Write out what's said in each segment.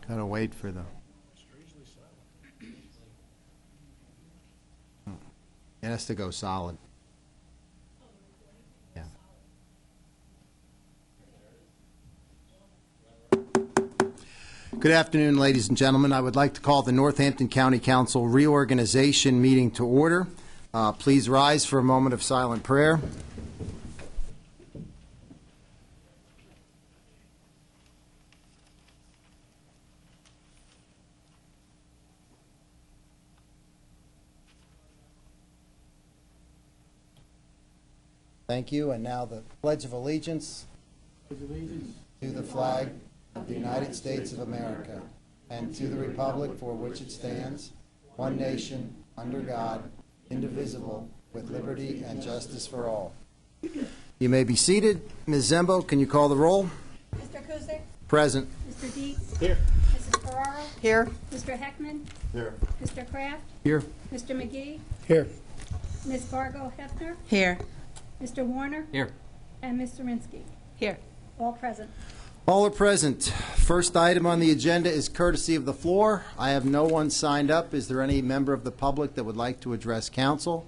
Gotta wait for the... It has to go solid. Yeah. Good afternoon, ladies and gentlemen. I would like to call the Northampton County Council reorganization meeting to order. Please rise for a moment of silent prayer. Thank you. And now the Pledge of Allegiance. Pledge of allegiance to the flag of the United States of America and to the republic for which it stands, one nation, under God, indivisible, with liberty and justice for all. You may be seated. Ms. Zembo, can you call the roll? Mr. Kuzic? Present. Mr. Dietz? Here. Mrs. Ferraro? Here. Mr. Heckman? Here. Mr. Kraft? Here. Mr. McGee? Here. Ms. Fargo Hefner? Here. Mr. Warner? Here. And Ms. Zirinsky? Here. All present. All are present. First item on the agenda is courtesy of the floor. I have no one signed up. Is there any member of the public that would like to address council?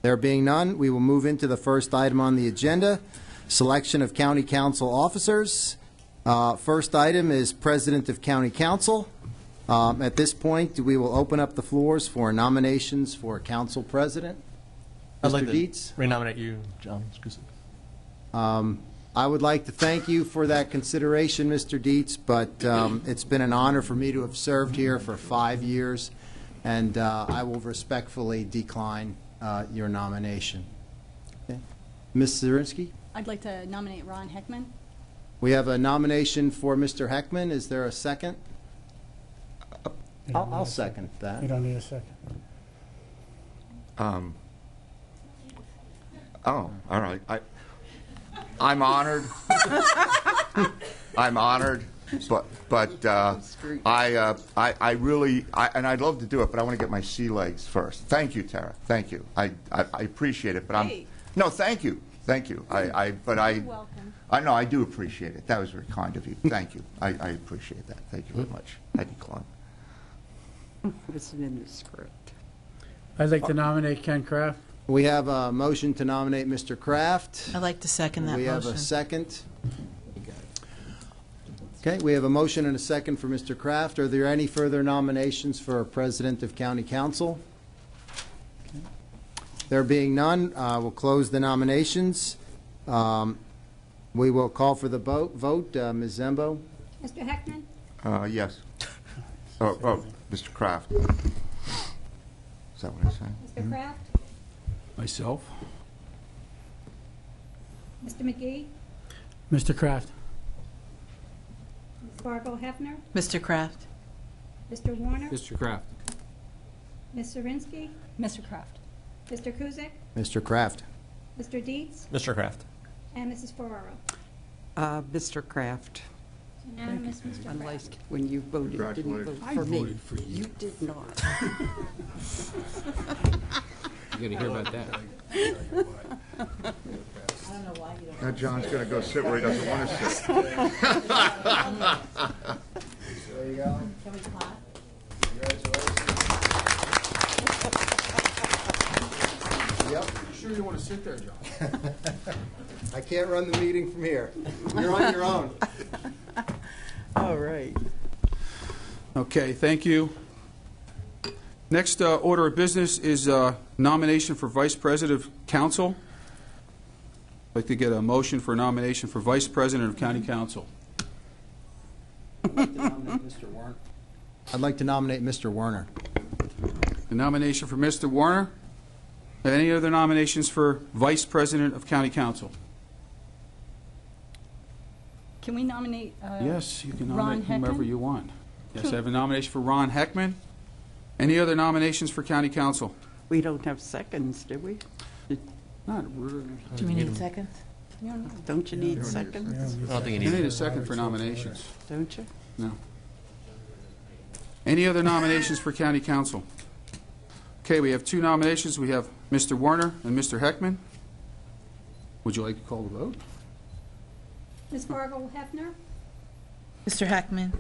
There being none, we will move into the first item on the agenda, selection of county council officers. First item is President of County Council. At this point, we will open up the floors for nominations for council president. I'd like Mr. to Dietz? renominate you, John. I would like to thank you for that consideration, Mr. Dietz, but it's been an honor for me to have served here for 5 years, and I will respectfully decline your nomination. Okay. Ms. Zirinsky? I'd like to nominate Ron Heckman. We have a nomination for Mr. Heckman. Is there a second? I'll second that. You don't need a second. Oh, all right. I'm honored. I'm honored, but I really and I'd love to do it, but I want to get my sea legs first. Thank you, Tara. Thank you. I appreciate it, but no, thank you, thank you. You're welcome. I know I do appreciate it. That was very kind of you. Thank you. I appreciate that. Thank you very much. I decline. It wasn't in the script. I'd like to nominate Ken Kraft. We have a motion to nominate Mr. Kraft. I'd like to second that motion. We have a second. Okay, we have a motion and a second for Mr. Kraft. Are there any further nominations for President of County Council? Okay. There being none, we'll close the nominations. We will call for the vote. Ms. Zembo? Mr. Heckman? Yes. Oh, Mr. Kraft. Is that what I said? Mr. Kraft? Myself. Mr. McGee? Mr. Kraft. Ms. Fargo Hefner? Mr. Kraft. Mr. Warner? Mr. Kraft. Ms. Zirinsky? Mr. Kraft. Mr. Kuzic? Mr. Kraft. Mr. Dietz? Mr. Kraft. And Mrs. Ferraro? Mr. Kraft. Unanimous, Mr. Unless Kraft. when you voted, didn't vote for me. voted for you. You did not. You're going to hear about that. Now John's going to go sit where he doesn't want to sit. There you go. Can we clap? Congratulations. Yep. You sure you want to sit there, John? I can't run the meeting from here. You're on your own. All right. Okay, thank you. Next order of business is nomination for Vice President of Council. I'd like to get a motion for nomination for Vice President of County Council. I'd like to nominate Mr. Warner. I'd like to nominate Mr. Warner. The nomination for Mr. Warner. Any other nominations for Vice President of County Council? Can we nominate Yes, you can Ron nominate whomever Heckman? you want. Yes, I have a nomination for Ron Heckman. Any other nominations for County Council? We don't have seconds, do we? Not really. Do we need seconds? Don't you need seconds? I don't think you You need need it. a second for nominations. Don't you? No. Any other nominations for County Council? Okay, we have two nominations. We have Mr. Warner and Mr. Heckman. Would you like to call the vote? Ms. Fargo Hefner? Mr. Heckman.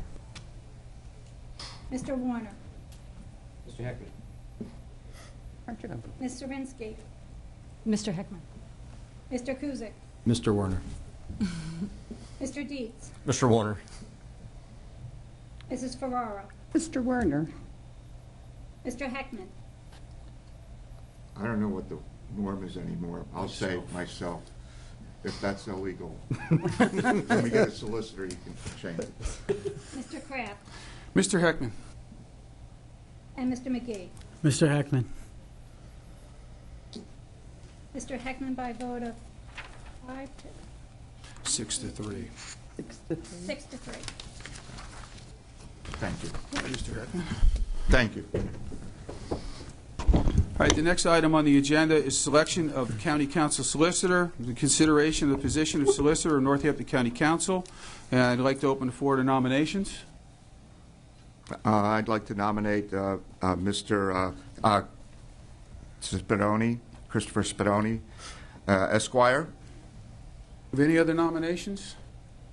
Mr. Warner, Mr. Heckman. Ms. Zirinsky, Mr. Heckman. Mr. Kuzic, Mr. Warner. Mr. Dietz, Mr. Warner. Mrs. Ferraro, Mr. Werner. Mr. Heckman, I don't know what the norm is anymore. I'll say myself, if that's illegal. When we get a solicitor, you can change it. Mr. Kraft, Mr. Heckman. and Mr. McGee. Mr. Heckman. Mr. Heckman by vote of 6 to 3. 6 to 3. Thank you. Mr. Heckman. Thank you. All right, the next item on the agenda is selection of the County Council Solicitor, the consideration of the position of Solicitor of Northampton County Council. And I'd like to open the floor to nominations. I'd like to nominate Mr. Spadoni, Christopher Spadoni, Esquire. Have any other nominations?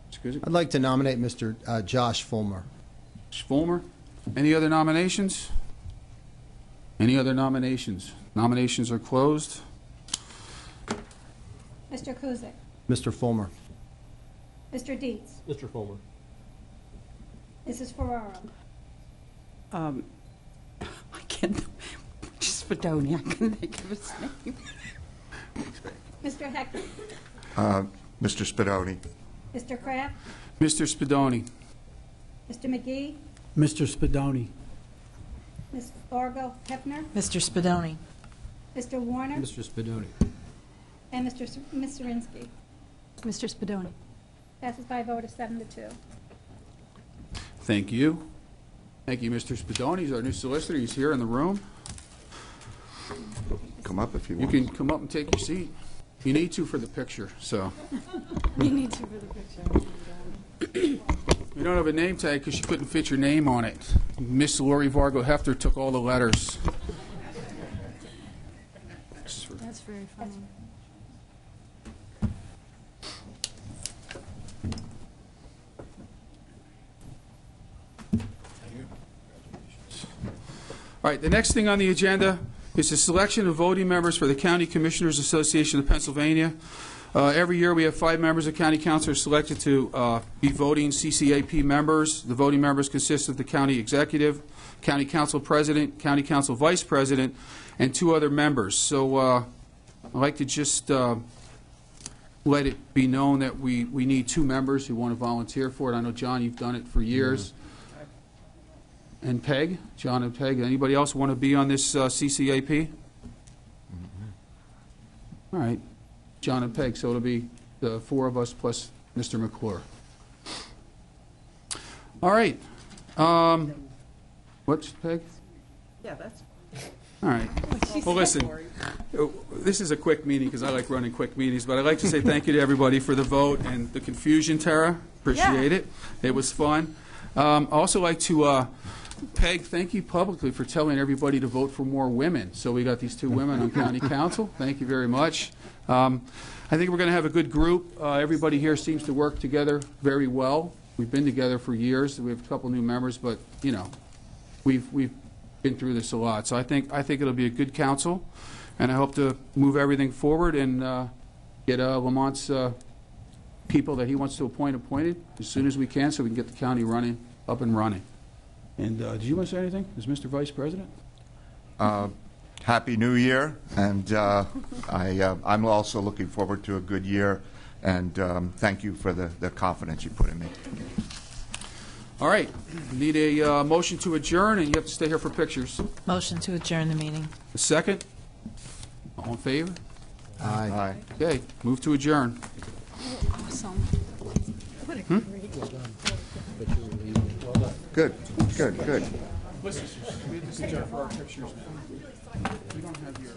Excuse me. I'd like to nominate Mr. Josh Fulmer. Fulmer. Any other nominations? Any other nominations? Nominations are closed. Mr. Kuzic, Mr. Fulmer. Mr. Dietz, Mr. Fulmer. Mrs. Ferraro, I can't, Spadoni, I couldn't think of his name. Mr. Heckman, Mr. Spadoni. Mr. Kraft, Mr. Spadoni. Mr. McGee, Mr. Spadoni. Ms. Fargo Hefner, Mr. Spadoni. Mr. Warner, Mr. Spadoni. and Ms. Zirinsky. Mr. Spadoni. Passes by a vote of 7 to 2. Thank you. Thank you, Mr. Spadoni. He's our new solicitor. He's here in the room. Come up if you You want. can come up and take your seat. You need to for the picture, so. You need to for the picture. We don't have a name tag because you couldn't fit your name on it. Miss Lori Vargo Hefter took all the letters. That's very funny. All right, the next thing on the agenda is the selection of voting members for the County Commissioners Association of Pennsylvania. Every year we have 5 members of County Council are selected to be voting CCAP members. The voting members consist of the County Executive, County Council President, County Council Vice President, and 2 other members. So I'd like to just let it be known that we need 2 members who want to volunteer for it. I know, John, you've done it for years. And Peg, John and Peg. Anybody else want to be on this CCAP? All right, John and Peg. So it'll be the 4 of us plus Mr. McClure. All right. What's Peg? Yeah, that's. All right. Well, listen, this is a quick meeting because I like running quick meetings, but I'd like to say thank you to everybody for the vote and the confusion, Tara. Appreciate it. It was fun. Also like to, Peg, thank you publicly for telling everybody to vote for more women. So we got these 2 women on County Council. Thank you very much. I think we're going to have a good group. Everybody here seems to work together very well. We've been together for years. We have a couple new members, but, you know, we've been through this a lot. So I think it'll be a good council, and I hope to move everything forward and get Lamont's people that he wants to appointed as soon as we can so we can get the county up and running. And did you want to say anything as Mr. Vice President? Happy New Year, and I'm also looking forward to a good year, and thank you for the confidence you put in me. All right. Need a motion to adjourn, and you have to stay here for pictures. Motion to adjourn the meeting. A second? All in favor? Aye. Aye. Okay, move to adjourn. Awesome. What a great. Good, good, good. Listen, we have to sit there for our pictures now. We don't have your...